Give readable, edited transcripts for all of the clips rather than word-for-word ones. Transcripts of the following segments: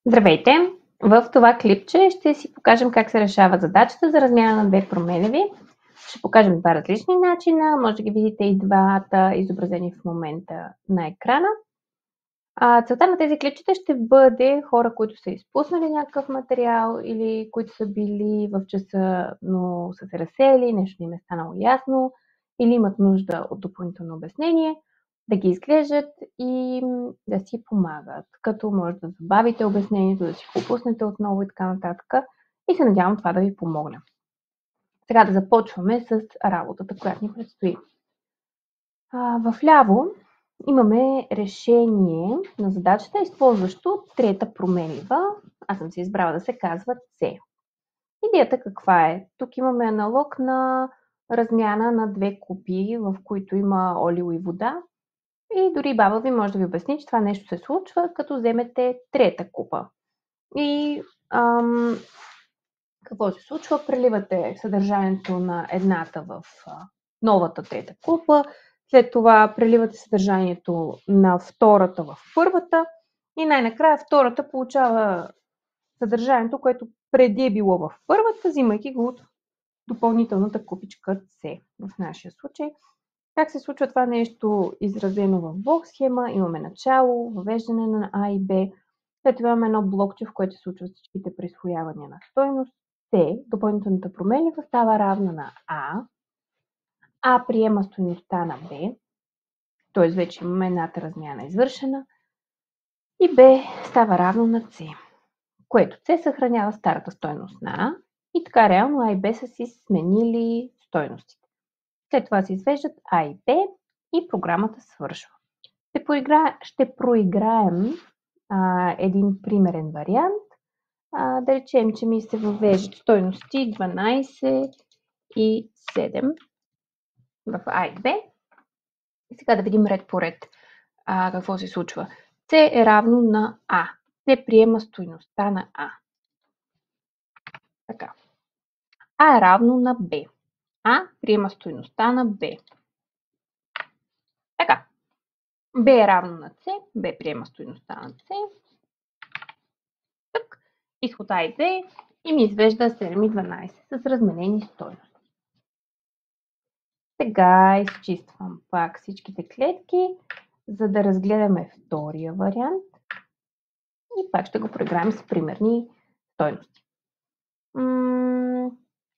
Здравейте! В това клипче ще си покажем как се решава задачата за размяна на две променливи. Ще покажем два различни начина, може да ги видите и двата изобразени в момента на екрана. Целта на тези клипчета ще бъде хора, които са изпуснали някакъв материал или които са били в часа, но са се разсеяли, нещо не им е станало ясно или имат нужда от допълнително обяснение, да ги изглеждат и да си помагат, като може да забавите обяснението, да си го пуснете отново и така нататък. И се надявам това да ви помогне. Сега да започваме с работата, която ни предстои. Вляво имаме решение на задачата, използващо трета променлива. Аз съм си избрала да се казва C. Идеята каква е? Тук имаме аналог на размяна на две купи, в които има олио и вода. И дори баба ви може да ви обясни, че това нещо се случва, като вземете трета купа. И какво се случва? Преливате съдържанието на едната в новата трета купа, след това преливате съдържанието на втората в първата и най-накрая втората получава съдържанието, което преди е било в първата, взимайки го от допълнителната купичка C в нашия случай. Как се случва това нещо изразено в блок схема? Имаме начало, въвеждане на А и Б, след това имаме едно блокче, в което се случват всичките присвоявания на стойност. С, допълнителната променлива, става равна на А приема стойността на Б, т.е. вече имаме едната размяна извършена, и Б става равно на С, което С съхранява старата стойност на А и така реално А и Б са си сменили стойностите. След това се извеждат А и Б и програмата свършва. Ще проиграем един примерен вариант. Да речем, че ми се въвеждат стойности 12 и 7 в А и Б. И сега да видим ред по ред какво се случва. С е равно на А. С приема стойността на А. Така. А е равно на Б. А приема стойността на Б. Така. Б е равно на С. Б приема стойността на С. Так. Изход А и Б и ми извежда 7 и 12 с разменени стойности. Сега изчиствам пак всичките клетки, за да разгледаме втория вариант и пак ще го проиграем с примерни стойности.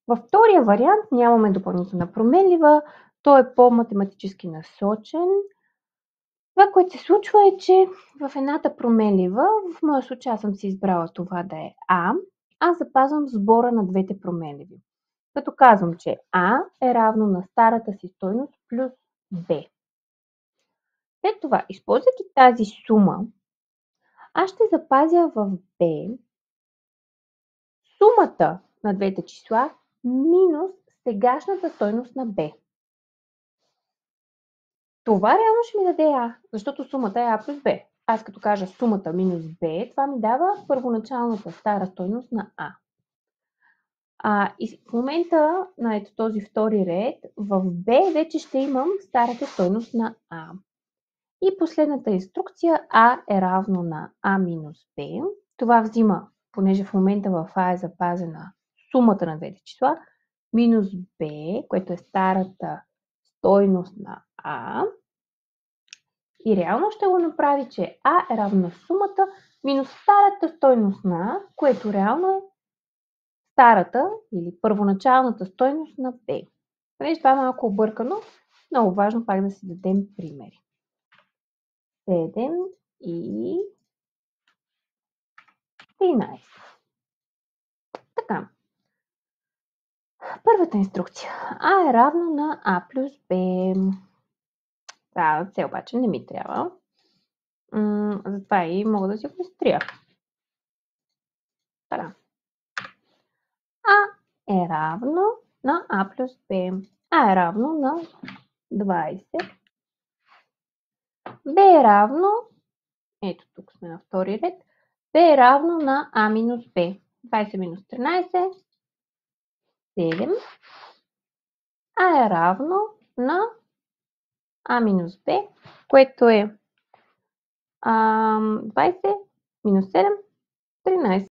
Във втория вариант нямаме допълнителна променлива, той е по-математически насочен. Това, което се случва е, че в едната променлива, в моя случай аз съм си избрала това да е А, аз запазвам сбора на двете променливи. Като казвам, че А е равно на старата си стойност плюс Б. След това, използвайки тази сума, аз ще запазя в Б сумата на двете числа минус сегашната стойност на Б. Това реално ще ми даде А, защото сумата е А плюс Б. Аз като кажа сумата минус Б, това ми дава първоначалната стара стойност на А. И в момента на ето този втори ред, в Б вече ще имам старата стойност на А. И последната инструкция А е равно на А минус Б. Това взима, понеже в момента в А е запазена сумата на двете числа, минус Б, което е старата стойност на А. И реално ще го направи, че А е равно на сумата минус старата стойност на А, което реално е старата или първоначалната стойност на Б. Понеже това е малко объркано, много важно пак да си дадем примери. 7 и 13. Така. Първата инструкция. А е равно на А плюс Б. Това С обаче не ми трябва. Затова и мога да си го изтрия. Така. А е равно на А плюс Б. А е равно на 20. Б е равно, ето тук сме на втори ред, Б е равно на А минус Б. 20 минус 13, 7. А е равно на А минус Б, което е 20 минус 7, 13.